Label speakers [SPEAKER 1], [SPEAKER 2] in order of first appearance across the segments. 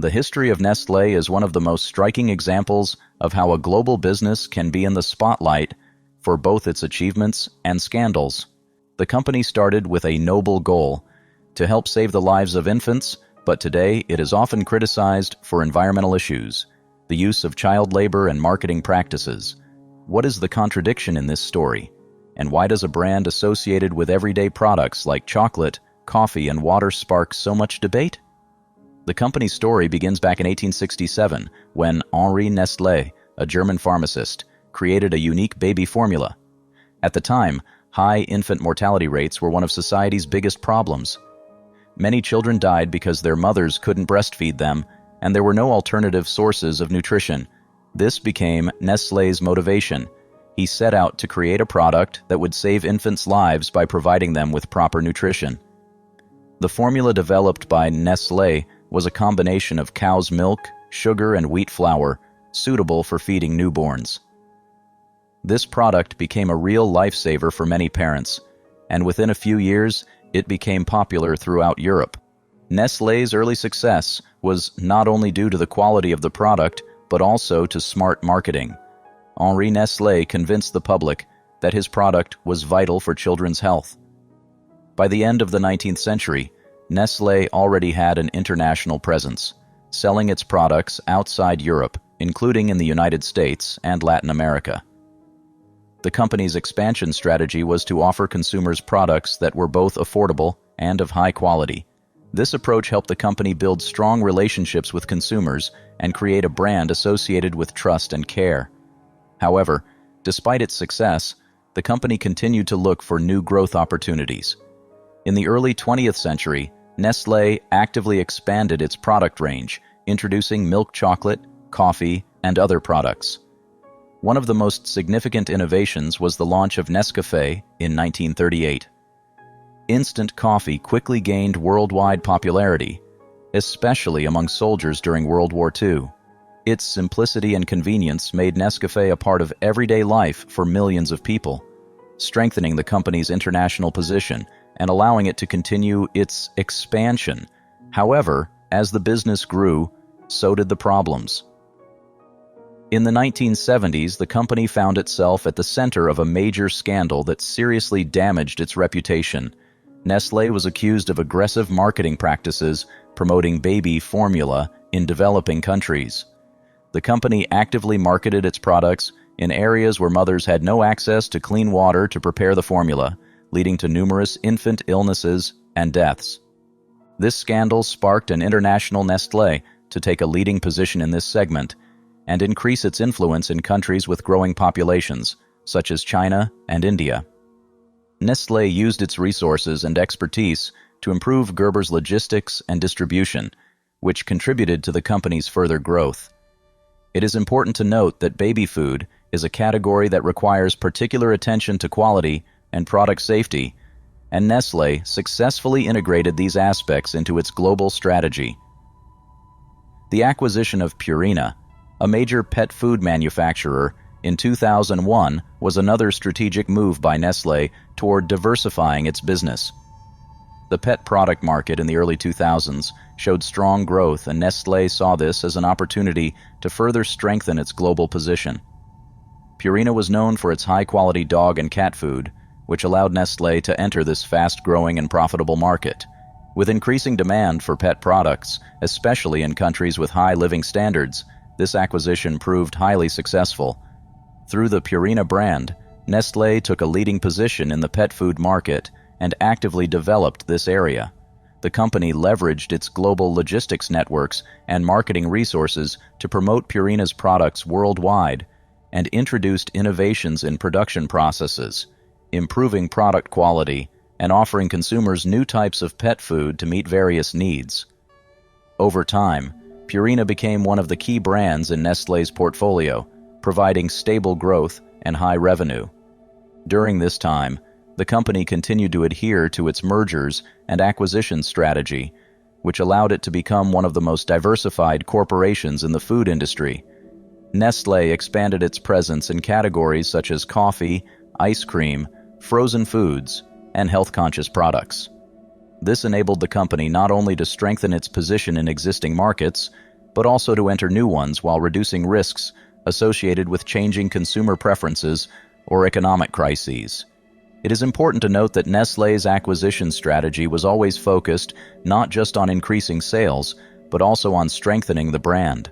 [SPEAKER 1] The history of Nestlé is one of the most striking examples of how a global business can be in the spotlight for both its achievements and scandals. The company started with a noble goal to help save the lives of infants, but today it is often criticized for environmental issues, the use of child labor and marketing practices. What is the contradiction in this story? And why does a brand associated with everyday products like chocolate, coffee, and water spark so much debate? The company's story begins back in 1867 when Henri Nestlé, a German pharmacist, created a unique baby formula. At the time, high infant mortality rates were one of society's biggest problems. Many children died because their mothers couldn't breastfeed them, and there were no alternative sources of nutrition. This became Nestlé's motivation. He set out to create a product that would save infants' lives by providing them with proper nutrition. The formula developed by Nestlé was a combination of cow's milk, sugar, and wheat flour, suitable for feeding newborns. This product became a real lifesaver for many parents, and within a few years, it became popular throughout Europe. Nestlé's early success was not only due to the quality of the product, but also to smart marketing. Henri Nestlé convinced the public that his product was vital for children's health. By the end of the 19th century, Nestlé already had an international presence, selling its products outside Europe, including in the United States and Latin America. The company's expansion strategy was to offer consumers products that were both affordable and of high quality. This approach helped the company build strong relationships with consumers and create a brand associated with trust and care. However, despite its success, the company continued to look for new growth opportunities. In the early 20th century, Nestlé actively expanded its product range, introducing milk chocolate, coffee, and other products. One of the most significant innovations was the launch of Nescafé in 1938. Instant coffee quickly gained worldwide popularity, especially among soldiers during World War II. Its simplicity and convenience made Nescafé a part of everyday life for millions of people, strengthening the company's international position and allowing it to continue its expansion. However, as the business grew, so did the problems. In the 1970s, the company found itself at the center of a major scandal that seriously damaged its reputation. Nestlé was accused of aggressive marketing practices promoting baby formula in developing countries. The company actively marketed its products in areas where mothers had no access to clean water to prepare the formula, leading to numerous infant illnesses and deaths. This scandal sparked an international Nestlé to take a leading position in this segment and increase its influence in countries with growing populations, such as China and India. Nestlé used its resources and expertise to improve Gerber's logistics and distribution, which contributed to the company's further growth. It is important to note that baby food is a category that requires particular attention to quality and product safety, and Nestlé successfully integrated these aspects into its global strategy. The acquisition of Purina, a major pet food manufacturer, in 2001 was another strategic move by Nestlé toward diversifying its business. The pet product market in the early 2000s showed strong growth, and Nestlé saw this as an opportunity to further strengthen its global position. Purina was known for its high-quality dog and cat food, which allowed Nestlé to enter this fast-growing and profitable market. With increasing demand for pet products, especially in countries with high living standards, this acquisition proved highly successful. Through the Purina brand, Nestlé took a leading position in the pet food market and actively developed this area. The company leveraged its global logistics networks and marketing resources to promote Purina's products worldwide and introduced innovations in production processes, improving product quality, and offering consumers new types of pet food to meet various needs. Over time, Purina became one of the key brands in Nestlé's portfolio, providing stable growth and high revenue. During this time, the company continued to adhere to its mergers and acquisition strategy, which allowed it to become one of the most diversified corporations in the food industry. Nestlé expanded its presence in categories such as coffee, ice cream, frozen foods, and health-conscious products. This enabled the company not only to strengthen its position in existing markets, but also to enter new ones while reducing risks associated with changing consumer preferences or economic crises. It is important to note that Nestlé's acquisition strategy was always focused not just on increasing sales, but also on strengthening the brand.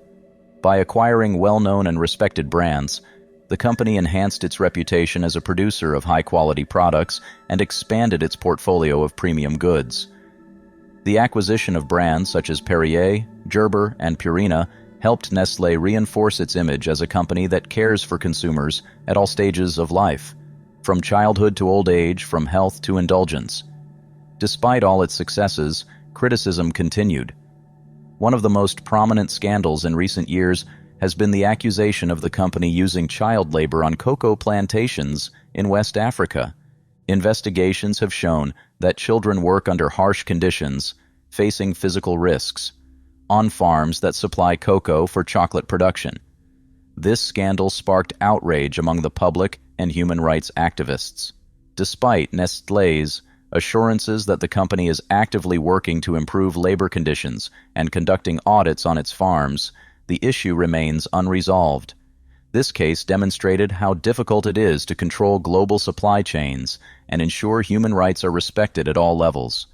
[SPEAKER 1] By acquiring well-known and respected brands, the company enhanced its reputation as a producer of high-quality products and expanded its portfolio of premium goods. The acquisition of brands such as Perrier, Gerber, and Purina helped Nestlé reinforce its image as a company that cares for consumers at all stages of life, from childhood to old age, from health to indulgence. Despite all its successes, criticism continued. One of the most prominent scandals in recent years has been the accusation of the company using child labor on cocoa plantations in West Africa. Investigations have shown that children work under harsh conditions, facing physical risks, on farms that supply cocoa for chocolate production. This scandal sparked outrage among the public and human rights activists. Despite Nestlé's assurances that the company is actively working to improve labor conditions and conducting audits on its farms, the issue remains unresolved. This case demonstrated how difficult it is to control global supply chains and ensure human rights are respected at all levels.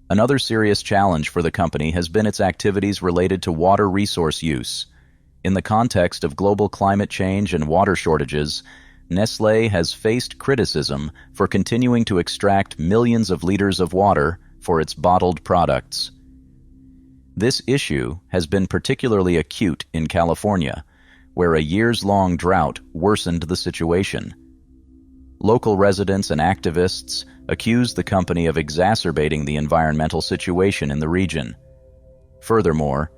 [SPEAKER 1] Another serious challenge for the company has been its activities related to water resource use. In the context of global climate change and water shortages, Nestlé has faced criticism for continuing to extract millions of liters of water for its bottled products. This issue has been particularly acute in California, where a years-long drought worsened the situation. Local residents and activists accused the company of exacerbating the environmental situation in the region. Furthermore,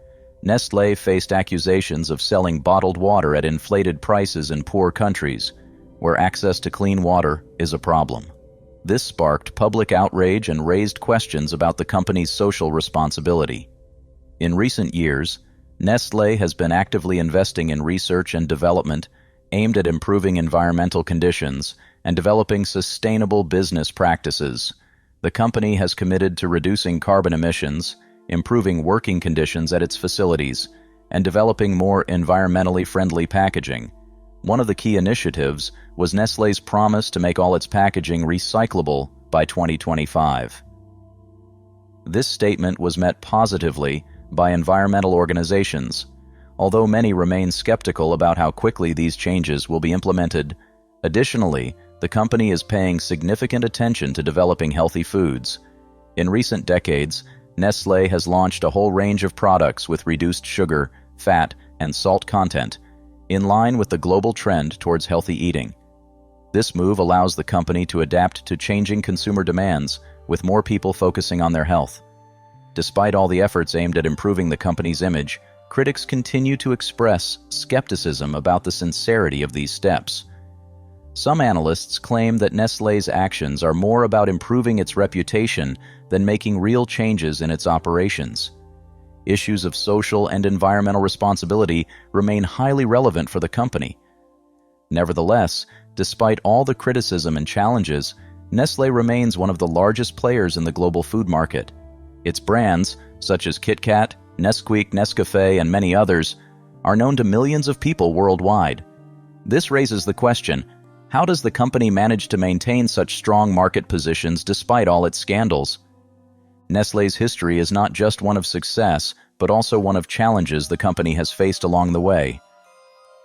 [SPEAKER 1] Nestlé faced accusations of selling bottled water at inflated prices in poor countries, where access to clean water is a problem. This sparked public outrage and raised questions about the company's social responsibility. In recent years, Nestlé has been actively investing in research and development aimed at improving environmental conditions and developing sustainable business practices. The company has committed to reducing carbon emissions, improving working conditions at its facilities, and developing more environmentally friendly packaging. One of the key initiatives was Nestlé's promise to make all its packaging recyclable by 2025. This statement was met positively by environmental organizations, although many remain skeptical about how quickly these changes will be implemented. Additionally, the company is paying significant attention to developing healthy foods. In recent decades, Nestlé has launched a whole range of products with reduced sugar, fat, and salt content, in line with the global trend towards healthy eating. This move allows the company to adapt to changing consumer demands, with more people focusing on their health. Despite all the efforts aimed at improving the company's image, critics continue to express skepticism about the sincerity of these steps. Some analysts claim that Nestlé's actions are more about improving its reputation than making real changes in its operations. Issues of social and environmental responsibility remain highly relevant for the company. Nevertheless, despite all the criticism and challenges, Nestlé remains one of the largest players in the global food market. Its brands, such as Kit Kat, Nesquik, Nescafé, and many others, are known to millions of people worldwide. This raises the question, how does the company manage to maintain such strong market positions despite all its scandals? Nestlé's history is not just one of success, but also one of challenges the company has faced along the way.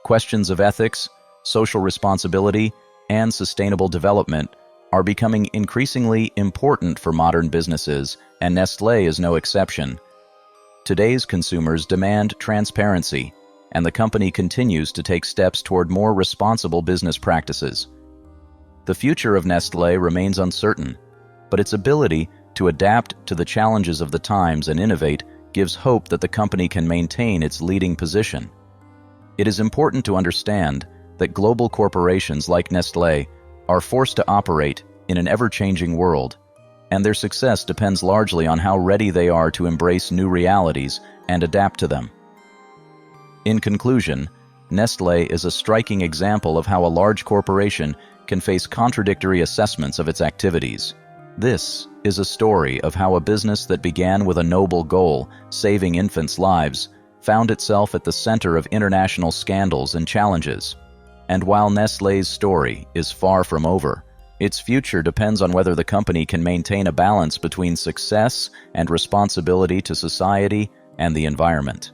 [SPEAKER 1] Questions of ethics, social responsibility, and sustainable development are becoming increasingly important for modern businesses, and Nestlé is no exception. Today's consumers demand transparency, and the company continues to take steps toward more responsible business practices. The future of Nestlé remains uncertain, but its ability to adapt to the challenges of the times and innovate gives hope that the company can maintain its leading position. It is important to understand that global corporations like Nestlé are forced to operate in an ever-changing world, and their success depends largely on how ready they are to embrace new realities and adapt to them. In conclusion, Nestlé is a striking example of how a large corporation can face contradictory assessments of its activities. This is a story of how a business that began with a noble goal, saving infants' lives, found itself at the center of international scandals and challenges. And while Nestlé's story is far from over, its future depends on whether the company can maintain a balance between success and responsibility to society and the environment.